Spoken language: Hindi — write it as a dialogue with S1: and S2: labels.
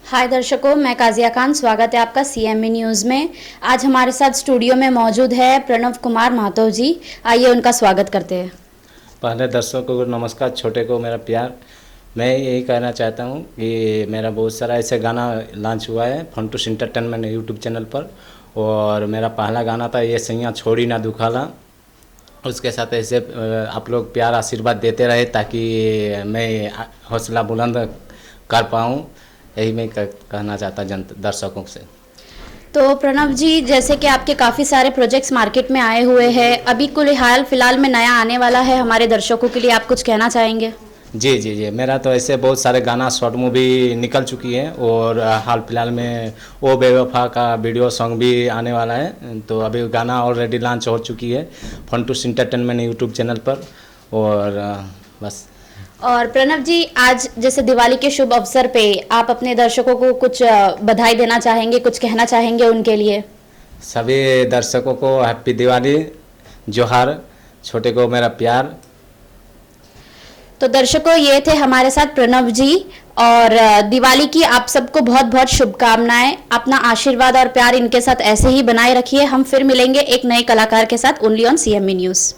S1: हाय दर्शकों, मैं काजिया खान। स्वागत है आपका सीएमई न्यूज़ में। आज हमारे साथ स्टूडियो में मौजूद है प्रणव कुमार महतो जी। आइए उनका स्वागत करते हैं।
S2: पहले दर्शकों को नमस्कार, छोटे को मेरा प्यार। मैं यही कहना चाहता हूँ कि मेरा बहुत सारा ऐसे गाना लॉन्च हुआ है फंटूस एंटरटेनमेंट यूट्यूब चैनल पर। और मेरा पहला गाना था ये सैया छोड़ी ना दुखाला। उसके साथ ऐसे आप लोग प्यार आशीर्वाद देते रहे ताकि मैं हौसला बुलंद कर पाऊँ। यही मैं कहना चाहता दर्शकों से।
S1: तो प्रणव जी, जैसे कि आपके काफ़ी सारे प्रोजेक्ट्स मार्केट में आए हुए हैं, अभी कुल हाल फिलहाल में नया आने वाला है हमारे दर्शकों के लिए, आप कुछ कहना चाहेंगे?
S2: जी जी जी, मेरा तो ऐसे बहुत सारे गाना शॉर्ट मूवी निकल चुकी है और हाल फिलहाल में ओ बेवफा का वीडियो सॉन्ग भी आने वाला है। तो अभी गाना ऑलरेडी लॉन्च हो चुकी है फंटूस एंटरटेनमेंट यूट्यूब चैनल पर। और बस।
S1: और प्रणव जी, आज जैसे दिवाली के शुभ अवसर पे आप अपने दर्शकों को कुछ बधाई देना चाहेंगे, कुछ कहना चाहेंगे उनके लिए?
S2: सभी दर्शकों को हैप्पी दिवाली, जोहार, छोटे को मेरा प्यार।
S1: तो दर्शकों, ये थे हमारे साथ प्रणव जी। और दिवाली की आप सबको बहुत बहुत शुभकामनाएं। अपना आशीर्वाद और प्यार इनके साथ ऐसे ही बनाए रखिए। हम फिर मिलेंगे एक नए कलाकार के साथ, ओनली ऑन सीएमई न्यूज़।